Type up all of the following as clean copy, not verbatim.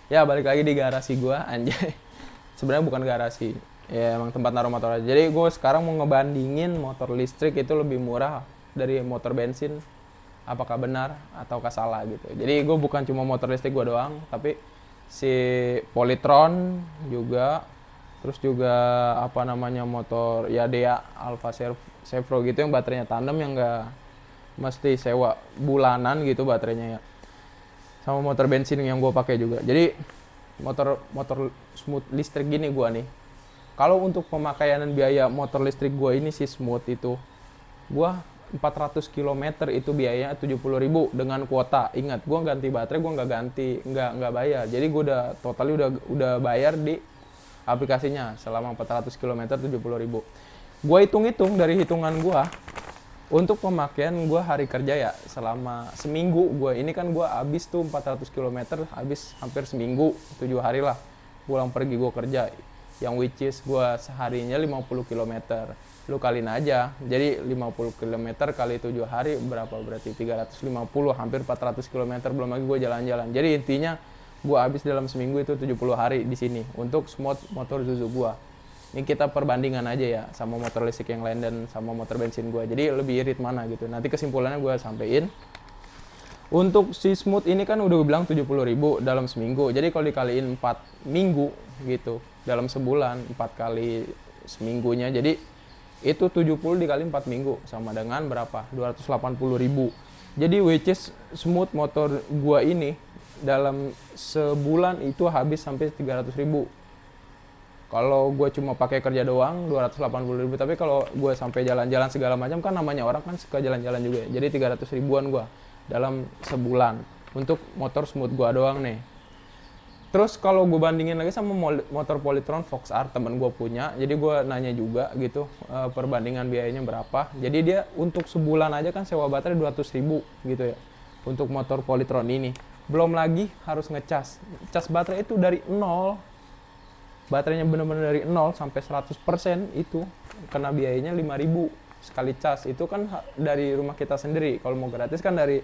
Ya balik lagi di garasi gua anjay. Sebenarnya bukan garasi, ya emang tempat naruh motor aja. Jadi gue sekarang mau ngebandingin motor listrik itu lebih murah dari motor bensin. Apakah benar ataukah salah gitu. Jadi gue bukan cuma motor listrik gue doang, tapi si Polytron juga, terus juga apa namanya motor Yadea Alfa Chevro gitu yang baterainya tandem, yang enggak mesti sewa bulanan gitu baterainya ya. Sama motor bensin yang gue pakai juga. Jadi motor motor smooth listrik gini gue nih, kalau untuk pemakaian dan biaya motor listrik gue ini si smooth itu, gue 400 km itu biayanya 70.000 dengan kuota. Ingat, gue ganti baterai gue nggak bayar. Jadi gue udah totali udah bayar di aplikasinya selama 400 km 70.000. Gue hitung-hitung dari hitungan gue, untuk pemakaian gue hari kerja ya selama seminggu, gue ini kan gue habis tuh 400 km habis hampir seminggu, 7 hari lah pulang pergi gue kerja, yang which is gue seharinya 50 km. Lu kaliin aja, jadi 50 km kali 7 hari berapa, berarti 350, hampir 400 km, belum lagi gue jalan-jalan. Jadi intinya gue habis dalam seminggu itu 70 hari di sini untuk smooth motor Zuzu gue. Ini kita perbandingan aja ya sama motor listrik yang lain dan sama motor bensin gue. Jadi lebih irit mana gitu. Nanti kesimpulannya gue sampein. Untuk si smooth ini kan udah gue bilang 70.000 dalam seminggu. Jadi kalau dikaliin 4 minggu gitu, dalam sebulan 4 kali seminggunya. Jadi itu 70 dikali 4 minggu sama dengan berapa? 280.000. Jadi which is smooth motor gue ini dalam sebulan itu habis sampai 300.000. Kalau gue cuma pakai kerja doang 280.000, tapi kalau gue sampai jalan-jalan segala macam, kan namanya orang kan suka jalan-jalan juga ya. Jadi 300.000-an gue dalam sebulan untuk motor smooth gue doang nih. Terus kalau gue bandingin lagi sama motor Polytron Fox R temen gue punya, jadi gue nanya juga gitu perbandingan biayanya berapa. Jadi dia untuk sebulan aja kan sewa baterai 200.000 gitu ya untuk motor Polytron ini. Belum lagi harus ngecas. Cas baterai itu dari nol, baterainya bener-bener dari 0 sampai 100% itu kena biayanya 5.000 sekali cas. Itu kan dari rumah kita sendiri. Kalau mau gratis kan dari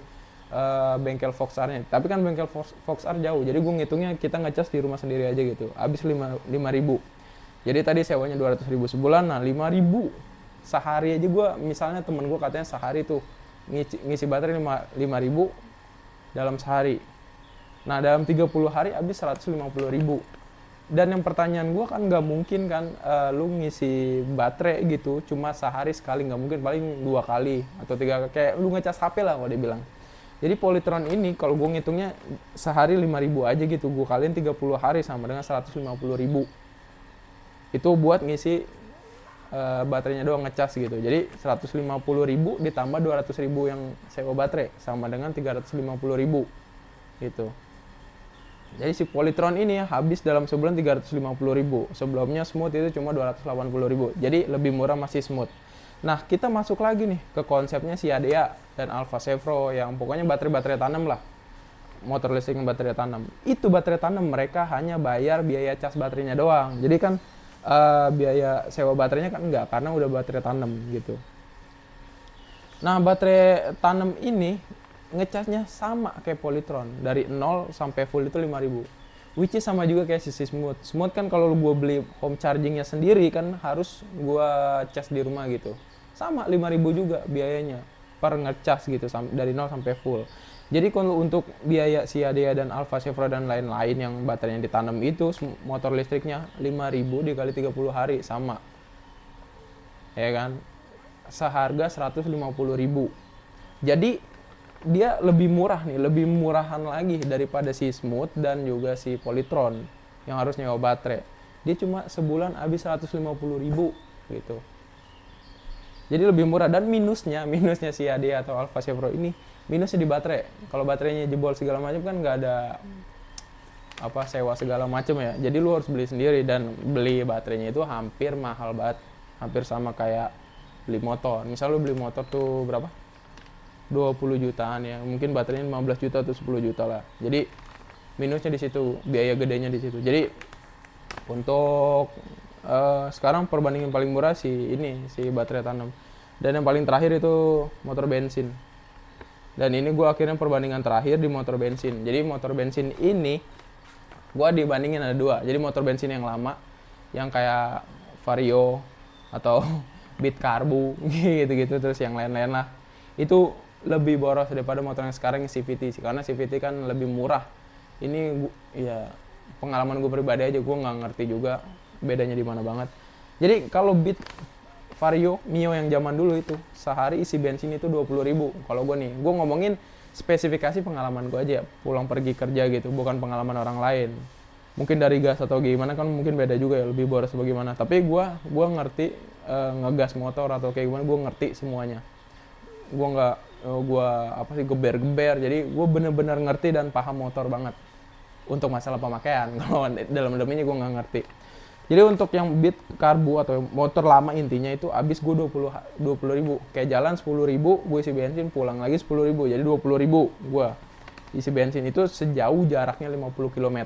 bengkel Fox R-nya. Tapi kan bengkel Fox R jauh. Jadi gue ngitungnya kita ngecas di rumah sendiri aja gitu. Habis 5.000. Jadi tadi sewanya 200.000 sebulan. Nah 5.000 sehari aja gue, misalnya temen gue katanya sehari tuh ngisi baterai 5.000 dalam sehari. Nah dalam 30 hari habis 150.000. Dan yang pertanyaan gue kan nggak mungkin kan lu ngisi baterai gitu cuma sehari sekali, nggak mungkin, paling 2 kali atau 3 kali, kayak lu ngecas HP lah kalau dia bilang. Jadi Polytron ini kalau gue ngitungnya sehari 5.000 aja gitu, gue kaliin 30 hari sama dengan 150.000. Itu buat ngisi baterainya doang ngecas gitu. Jadi 150.000 ditambah 200.000 yang sewa baterai sama dengan 350.000 gitu. Jadi si Polytron ini habis dalam sebulan 350.000. Sebelumnya smooth itu cuma 280.000. Jadi lebih murah masih smooth. Nah, kita masuk lagi nih ke konsepnya si Yadea dan Alfa Chevro yang pokoknya baterai-baterai tanam lah. Motor listrik yang baterai tanam. Itu baterai tanam mereka hanya bayar biaya cas baterainya doang. Jadi kan biaya sewa baterainya kan enggak, karena udah baterai tanam gitu. Nah, baterai tanam ini ngecasnya sama kayak Polytron, dari 0 sampai full itu 5.000. Which is sama juga kayak sisi smooth. Smooth kan kalau gue beli home chargingnya sendiri kan harus gue cas di rumah gitu. Sama 5.000 juga biayanya per ngecas gitu dari 0 sampai full. Jadi kalau untuk biaya si Yadea dan Alfa Chevro dan lain-lain yang baterainya ditanam itu, motor listriknya 5.000 dikali 30 hari sama. Ya kan? Seharga 150.000. Jadi dia lebih murah nih, lebih murahan lagi daripada si smooth dan juga si Polytron yang harus nyewa baterai. Dia cuma sebulan habis 150.000 gitu. Jadi lebih murah. Dan minusnya si Yadea atau Alfa Chevro ini, minusnya di baterai. Kalau baterainya jebol segala macam kan nggak ada sewa segala macam ya. Jadi lu harus beli sendiri, dan beli baterainya itu hampir mahal banget. Hampir sama kayak beli motor. Misal lu beli motor tuh berapa? 20 jutaan ya, mungkin baterainya 15 juta atau 10 juta lah. Jadi minusnya di situ, biaya gedenya di situ. Jadi untuk sekarang perbandingan paling murah si baterai tanam, dan yang paling terakhir itu motor bensin. Dan ini gue akhirnya perbandingan terakhir di motor bensin. Jadi motor bensin ini Gua dibandingin ada dua. Jadi motor bensin yang lama, yang kayak Vario atau Beat Karbu gitu-gitu, terus yang lain-lain lah. Itu lebih boros daripada motor yang sekarang yang CVT sih, karena CVT kan lebih murah. Ini ya pengalaman gue pribadi aja, gue nggak ngerti juga bedanya di mana banget. Jadi kalau Beat Vario Mio yang zaman dulu itu sehari isi bensin itu 20.000. Kalau gue nih, gue ngomongin spesifikasi pengalaman gue aja, pulang pergi kerja gitu, bukan pengalaman orang lain. Mungkin dari gas atau gimana kan mungkin beda juga ya, lebih boros bagaimana. Tapi gue ngerti ngegas motor atau kayak gimana, gue ngerti semuanya. Gue nggak geber-geber. Jadi gue bener-bener ngerti dan paham motor banget. Untuk masalah pemakaian, kalau dalam-dalamnya gue nggak ngerti. Jadi untuk yang Beat Karbu atau motor lama intinya itu habis gue 20.000. Kayak jalan 10.000, gue isi bensin, pulang lagi 10.000. Jadi 20.000 gue isi bensin itu sejauh jaraknya 50 km.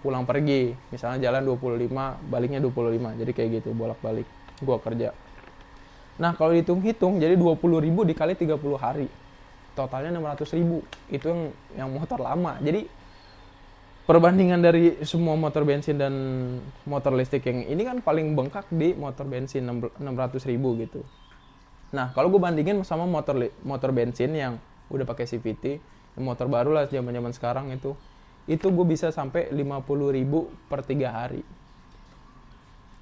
Pulang pergi, misalnya jalan 25, baliknya 25. Jadi kayak gitu, bolak-balik gue kerja. Nah kalau dihitung-hitung, jadi 20.000 dikali 30 hari. Totalnya 600.000. Itu yang motor lama. Jadi perbandingan dari semua motor bensin dan motor listrik yang ini kan paling bengkak di motor bensin 600.000 gitu. Nah kalau gue bandingin sama motor bensin yang udah pakai CVT, motor baru lah zaman sekarang itu gue bisa sampai 50.000 per 3 hari.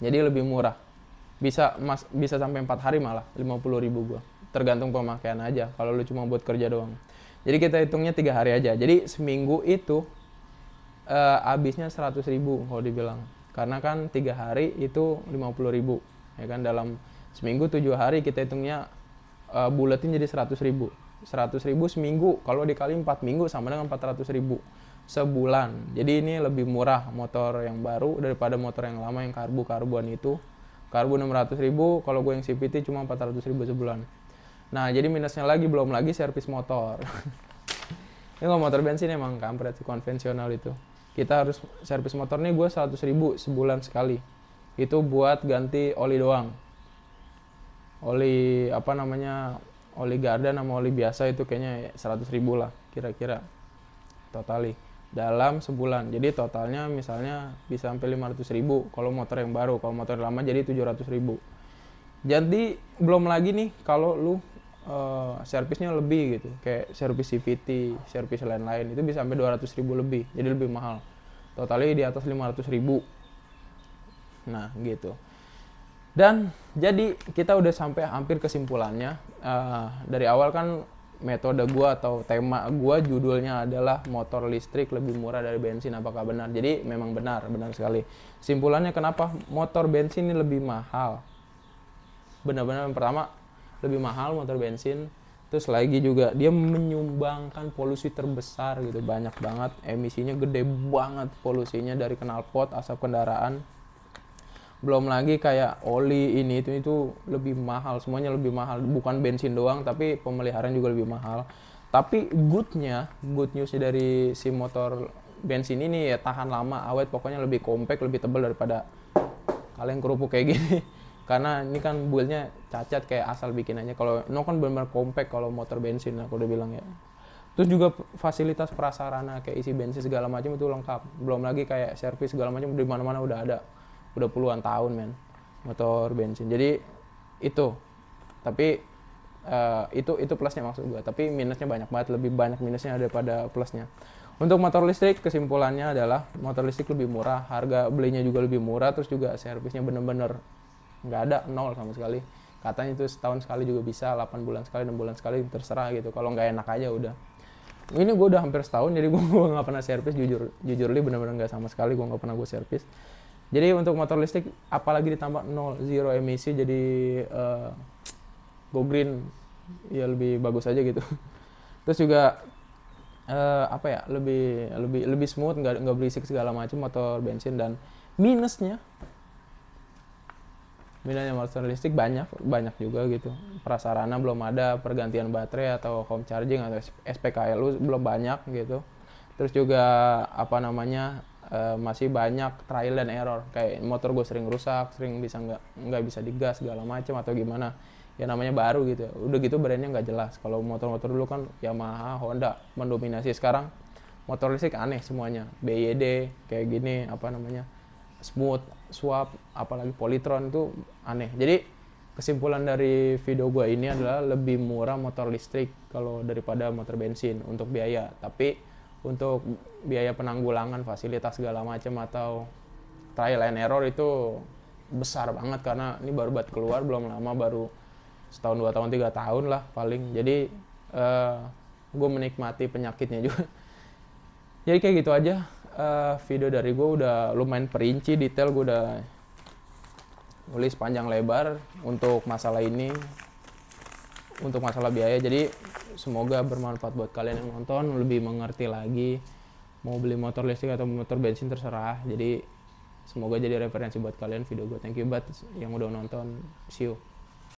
Jadi lebih murah. Bisa sampai 4 hari malah 50.000 gue. Tergantung pemakaian aja. Kalau lu cuma buat kerja doang. Jadi kita hitungnya 3 hari aja. Jadi seminggu itu habisnya 100.000 kalau dibilang, karena kan 3 hari itu 50.000 ya kan. Dalam seminggu 7 hari kita hitungnya buletin jadi 100.000 seminggu. Kalau dikali 4 minggu sama dengan 400.000 sebulan. Jadi ini lebih murah motor yang baru daripada motor yang lama yang karbuan itu. Karbu 600.000, kalau gue yang CVT cuma 400.000 sebulan. Nah jadi minusnya lagi, belum lagi servis motor. Ini kalau motor bensin emang kampret konvensional itu. Kita harus servis motor nih, gue 100.000 sebulan sekali. Itu buat ganti oli doang. Oli oli Gardan sama oli biasa itu kayaknya 100.000 lah kira-kira. Totali dalam sebulan. Jadi totalnya misalnya bisa sampai 500.000 kalau motor yang baru. Kalau motor lama jadi 700.000. Jadi belum lagi nih kalau lu servisnya lebih gitu, kayak servis CVT, servis lain-lain itu bisa sampai 200.000 lebih, jadi lebih mahal. Totalnya di atas 500.000. Nah gitu. Dan jadi kita udah sampai hampir kesimpulannya. Dari awal kan metode gua atau tema gua judulnya adalah motor listrik lebih murah dari bensin, apakah benar? Jadi memang benar sekali. Simpulannya kenapa motor bensin ini lebih mahal? Benar-benar yang pertama lebih mahal motor bensin, terus lagi juga dia menyumbangkan polusi terbesar gitu, banyak banget emisinya, gede banget polusinya dari knalpot, asap kendaraan. Belum lagi kayak oli ini itu lebih mahal, semuanya lebih mahal, bukan bensin doang tapi pemeliharaan juga lebih mahal. Tapi good news dari si motor bensin ini ya tahan lama, awet, pokoknya lebih compact, lebih tebal daripada kaleng kerupuk kayak gini. Karena ini kan buildnya cacat kayak asal bikin aja. Kalau kan benar-benar compact kalau motor bensin aku udah bilang ya. Terus juga fasilitas prasarana kayak isi bensin segala macam itu lengkap. Belum lagi kayak servis segala macam di mana-mana udah ada. Udah puluhan tahun men motor bensin. Jadi itu. Tapi itu plusnya maksud gue. Tapi minusnya banyak banget, lebih banyak minusnya daripada plusnya. Untuk motor listrik kesimpulannya adalah motor listrik lebih murah, harga belinya juga lebih murah, terus juga servisnya bener-bener nggak ada, nol sama sekali. Katanya itu setahun sekali juga bisa, 8 bulan sekali, 6 bulan sekali, terserah gitu. Kalau nggak enak aja udah. Ini gue udah hampir setahun, jadi gue nggak pernah servis, jujur bener-bener nggak sama sekali, gue nggak pernah gue servis. Jadi untuk motor listrik, apalagi ditambah zero emisi, jadi go green, ya lebih bagus aja gitu. Terus juga lebih smooth, nggak berisik segala macam motor bensin. Dan minusnya motor listrik banyak juga gitu. Prasarana belum ada, pergantian baterai atau home charging atau SPKLU belum banyak gitu. Terus juga masih banyak trial dan error. Kayak motor gue sering rusak, sering nggak bisa digas segala macam atau gimana. Ya namanya baru gitu. Udah gitu brandnya nggak jelas. Kalau motor-motor dulu kan Yamaha, Honda mendominasi. Sekarang motor listrik aneh semuanya, BYD kayak gini apa namanya, smooth, swap, apalagi Polytron itu aneh. Jadi kesimpulan dari video gue ini adalah lebih murah motor listrik kalau daripada motor bensin untuk biaya, tapi untuk biaya penanggulangan, fasilitas segala macam atau trial and error itu besar banget karena ini baru buat keluar belum lama, baru setahun 2 tahun 3 tahun lah paling. Jadi gue menikmati penyakitnya juga. Jadi kayak gitu aja video dari gue, udah lumayan perinci, detail, gue udah nulis panjang lebar untuk masalah ini, untuk masalah biaya. Jadi semoga bermanfaat buat kalian yang nonton, lebih mengerti lagi mau beli motor listrik atau motor bensin terserah. Jadi semoga jadi referensi buat kalian video gue. Thank you banget yang udah nonton, see you.